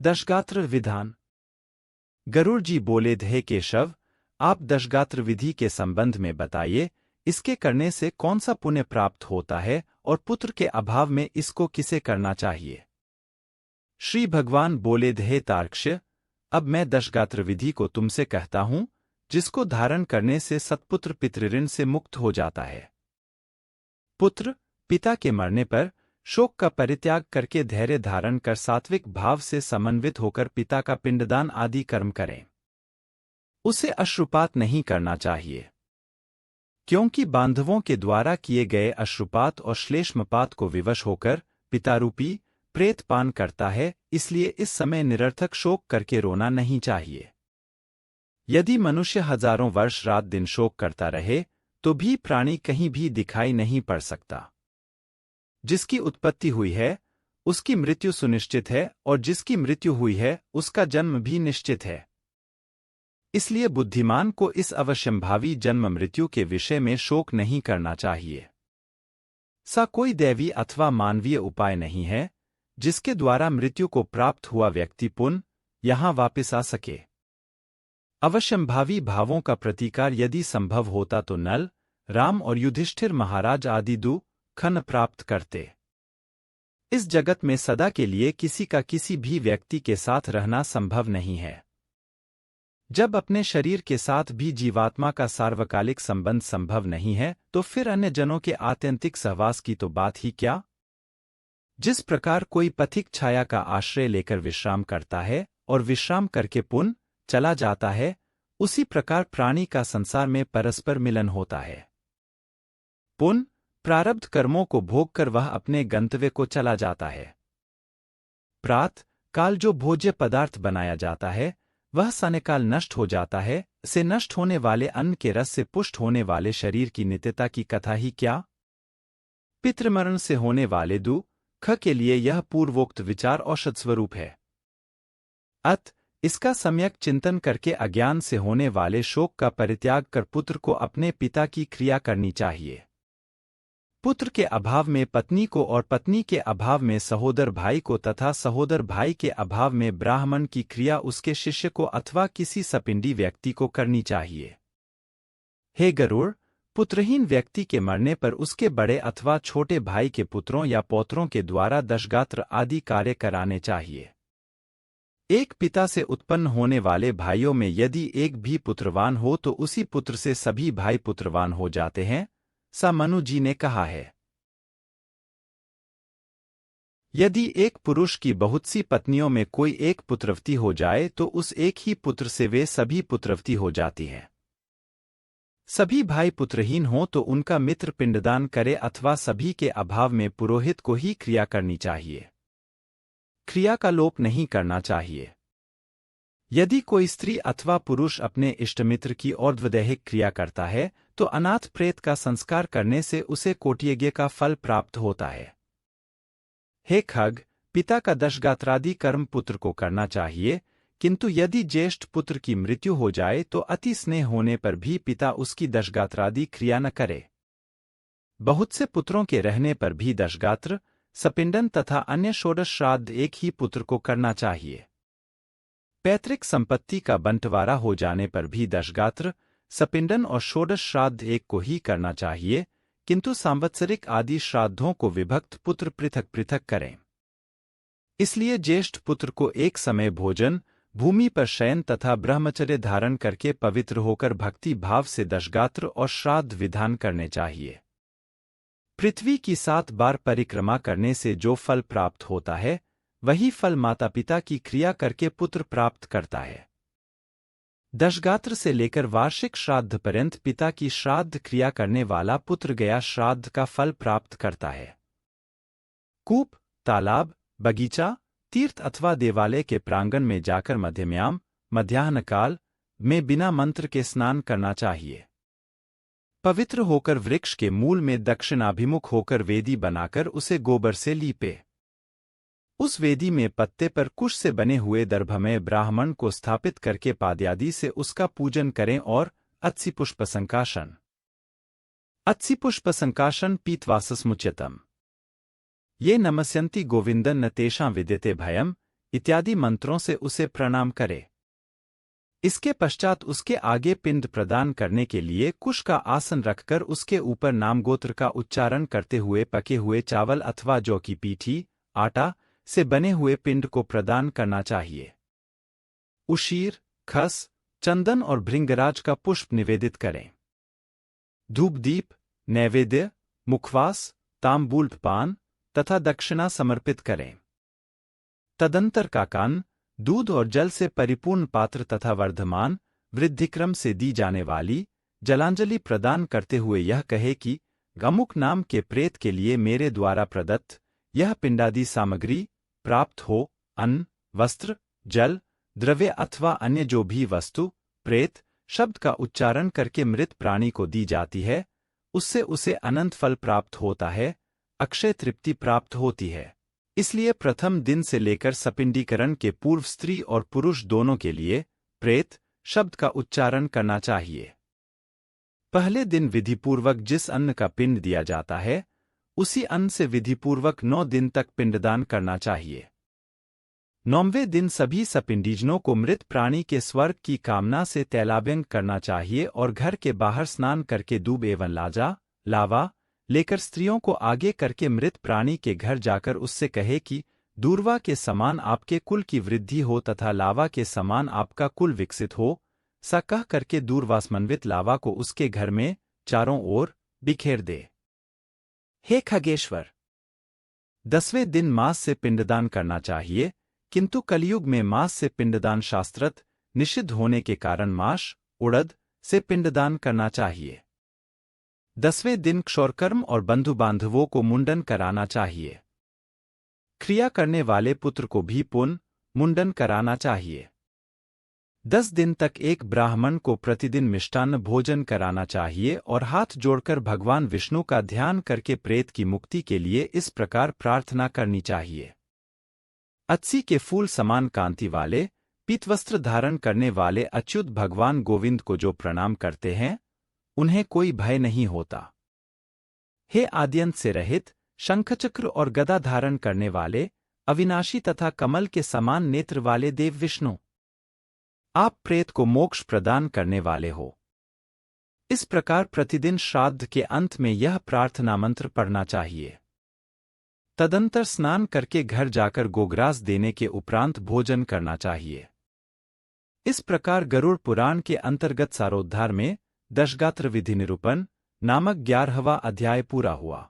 दशगात्र विधान। गरुड़ जी बोले, हे केशव, आप दशगात्र विधि के संबंध में बताइए, इसके करने से कौन सा पुण्य प्राप्त होता है और पुत्र के अभाव में इसको किसे करना चाहिए। श्री भगवान बोले, हे तार्क्ष्य, अब मैं दशगात्र विधि को तुमसे कहता हूं, जिसको धारण करने से सत्पुत्र पितृऋण से मुक्त हो जाता है। पुत्र पिता के मरने पर शोक का परित्याग करके धैर्य धारण कर सात्विक भाव से समन्वित होकर पिता का पिंडदान आदि कर्म करें। उसे अश्रुपात नहीं करना चाहिए, क्योंकि बांधवों के द्वारा किए गए अश्रुपात और श्लेष्मपात को विवश होकर पितारूपी प्रेत पान करता है, इसलिए इस समय निरर्थक शोक करके रोना नहीं चाहिए। यदि मनुष्य हजारों वर्ष रात दिन शोक करता रहे तो भी प्राणी कहीं भी दिखाई नहीं पड़ सकता। जिसकी उत्पत्ति हुई है उसकी मृत्यु सुनिश्चित है, और जिसकी मृत्यु हुई है उसका जन्म भी निश्चित है। इसलिए बुद्धिमान को इस अवश्यंभावी जन्म मृत्यु के विषय में शोक नहीं करना चाहिए। सा कोई दैवी अथवा मानवीय उपाय नहीं है जिसके द्वारा मृत्यु को प्राप्त हुआ व्यक्ति पुनः यहां वापस आ सके। अवश्यंभावी भावों का प्रतिकार यदि संभव होता तो नल, राम और युधिष्ठिर महाराज आदि दुख प्राप्त करते। इस जगत में सदा के लिए किसी का किसी भी व्यक्ति के साथ रहना संभव नहीं है। जब अपने शरीर के साथ भी जीवात्मा का सार्वकालिक संबंध संभव नहीं है तो फिर अन्य जनों के आत्यंतिक सहवास की तो बात ही क्या। जिस प्रकार कोई पथिक छाया का आश्रय लेकर विश्राम करता है और विश्राम करके पुनः चला जाता है, उसी प्रकार प्राणी का संसार में परस्पर मिलन होता है। पुनः प्रारब्ध कर्मों को भोग कर वह अपने गंतव्य को चला जाता है। प्रात काल जो भोज्य पदार्थ बनाया जाता है वह सायंकाल नष्ट हो जाता है। से नष्ट होने वाले अन्न के रस से पुष्ट होने वाले शरीर की नित्यता की कथा ही क्या। पितृमरण से होने वाले दुख के लिए यह पूर्वोक्त विचार औषध स्वरूप है। अत इसका सम्यक चिंतन करके अज्ञान से होने वाले शोक का परित्याग कर पुत्र को अपने पिता की क्रिया करनी चाहिए। पुत्र के अभाव में पत्नी को और पत्नी के अभाव में सहोदर भाई को तथा सहोदर भाई के अभाव में ब्राह्मण की क्रिया उसके शिष्य को अथवा किसी सपिंडी व्यक्ति को करनी चाहिए। हे गरुड़, पुत्रहीन व्यक्ति के मरने पर उसके बड़े अथवा छोटे भाई के पुत्रों या पौत्रों के द्वारा दशगात्र आदि कार्य कराने चाहिए। एक पिता से उत्पन्न होने वाले भाइयों में यदि एक भी पुत्रवान हो तो उसी पुत्र से सभी भाई पुत्रवान हो जाते हैं, सा मनु जी ने कहा है। यदि एक पुरुष की बहुत सी पत्नियों में कोई एक पुत्रवती हो जाए तो उस एक ही पुत्र से वे सभी पुत्रवती हो जाती हैं। सभी भाई पुत्रहीन हों तो उनका मित्र पिंडदान करे अथवा सभी के अभाव में पुरोहित को ही क्रिया करनी चाहिए। क्रिया का लोप नहीं करना चाहिए। यदि कोई स्त्री अथवा पुरुष अपने इष्टमित्र की और्ध्वदैहिक क्रिया करता है तो अनाथ प्रेत का संस्कार करने से उसे कोटियज्ञ का फल प्राप्त होता है। हे खग, पिता का दशगात्रादि कर्म पुत्र को करना चाहिए, किंतु यदि ज्येष्ठ पुत्र की मृत्यु हो जाए तो अति स्नेह होने पर भी पिता उसकी दशगात्रादि क्रिया न करे। बहुत से पुत्रों के रहने पर भी दशगात्र, सपिंडन तथा अन्य षोडश श्राद्ध एक ही पुत्र को करना चाहिए। पैतृक संपत्ति का बंटवारा हो जाने पर भी दशगात्र, सपिंडन और षोडश श्राद्ध एक को ही करना चाहिए, किंतु सांवत्सरिक आदि श्राद्धों को विभक्त पुत्र पृथक पृथक करें। इसलिए ज्येष्ठ पुत्र को एक समय भोजन, भूमि पर शयन तथा ब्रह्मचर्य धारण करके पवित्र होकर भक्ति भाव से दशगात्र और श्राद्ध विधान करने चाहिए। पृथ्वी की 7 बार परिक्रमा करने से जो फल प्राप्त होता है वही फल माता पिता की क्रिया करके पुत्र प्राप्त करता है। दशगात्र से लेकर वार्षिक श्राद्ध पर्यंत पिता की श्राद्ध क्रिया करने वाला पुत्र गया श्राद्ध का फल प्राप्त करता है। कूप, तालाब, बगीचा, तीर्थ अथवा देवालय के प्रांगण में जाकर मध्यम्याम मध्याह्न काल में बिना मंत्र के स्नान करना चाहिए। पवित्र होकर वृक्ष के मूल में दक्षिणाभिमुख होकर वेदी बनाकर उसे गोबर से लीपे। उस वेदी में पत्ते पर कुश से बने हुए दर्भमय ब्राह्मण को स्थापित करके पाद्यादि से उसका पूजन करें और अत्सिपुष्प संकाशन। अत्सिपुष्प संकाशन पीतवाससमुच्यतम। ये नमस्यन्ति गोविंदन न तेषां विद्यते भयम्, इत्यादि मंत्रों से उसे प्रणाम करे। इसके पश्चात उसके आगे पिंड प्रदान करने के लिए कुश का आसन रखकर उसके ऊपर नामगोत्र का उच्चारण करते हुए पके हुए चावल अथवा जौ की पीठी, आटा से बने हुए पिंड को प्रदान करना चाहिए। उशीर, खस, चंदन और भृंगराज का पुष्प निवेदित करें। धूपदीप, नैवेद्य, मुखवास, तांबूल पान तथा दक्षिणा समर्पित करें। तदंतर का कान, दूध और जल से परिपूर्ण पात्र तथा वर्धमान वृद्धिक्रम से दी जाने वाली जलांजलि प्रदान करते हुए यह कहे कि अमुक नाम के प्रेत के लिए मेरे द्वारा प्रदत्त यह पिंडादि सामग्री प्राप्त हो, अन्न, वस्त्र, जल, द्रव्य अथवा अन्य जो भी वस्तु प्रेत शब्द का उच्चारण करके मृत प्राणी को दी जाती है, उससे उसे अनंत फल प्राप्त होता है, अक्षय तृप्ति प्राप्त होती है। इसलिए प्रथम दिन से लेकर सपिंडीकरण के पूर्व स्त्री और पुरुष दोनों के लिए प्रेत शब्द का उच्चारण करना चाहिए। पहले दिन विधिपूर्वक जिस अन्न का पिंड दिया जाता है, उसी अन्न से विधिपूर्वक 9 दिन तक पिंडदान करना चाहिए। 9वें दिन सभी सपिंडीजनों को मृत प्राणी के स्वर्ग की कामना से तैलाभ्यंग करना चाहिए और घर के बाहर स्नान करके दूब एवं लावा लेकर स्त्रियों को आगे करके मृत प्राणी के घर जाकर उससे कहे कि दूर्वा के समान आपके कुल की वृद्धि हो तथा लावा के समान आपका कुल विकसित हो, सा कह करके दूर्वासमन्वित लावा को उसके घर में चारों ओर बिखेर दे। हे खगेश्वर! 10वें दिन मांस से पिंडदान करना चाहिए, किंतु कलयुग में मांस से पिंडदान शास्त्रत निषिद्ध होने के कारण माश, उड़द से पिंडदान करना चाहिए। 10वें दिन क्षौरकर्म और बंधु बांधवों को मुंडन कराना चाहिए। क्रिया करने वाले पुत्र को भी मुंडन कराना चाहिए। 10 दिन तक एक ब्राह्मण को प्रतिदिन मिष्टान्न भोजन कराना चाहिए और हाथ जोड़कर भगवान विष्णु का ध्यान करके प्रेत की मुक्ति के लिए इस प्रकार प्रार्थना करनी चाहिए। अत्सी के फूल समान कांति वाले पीतवस्त्र धारण करने वाले अच्युत भगवान गोविंद को जो प्रणाम करते हैं, उन्हें कोई भय नहीं होता। हे आद्यंत से रहित, शंखचक्र और गदा धारण करने वाले, अविनाशी तथा कमल के समान नेत्र वाले देव विष्णु, आप प्रेत को मोक्ष प्रदान करने वाले हो। इस प्रकार प्रतिदिन श्राद्ध के अंत में यह प्रार्थना मंत्र पढ़ना चाहिए। तदंतर स्नान करके घर जाकर गोग्रास देने के उपरांत भोजन करना चाहिए। इस प्रकार गरुड़ पुराण के अंतर्गत सारोद्धार में दशगात्र विधि निरूपण नामक 11वां अध्याय पूरा हुआ।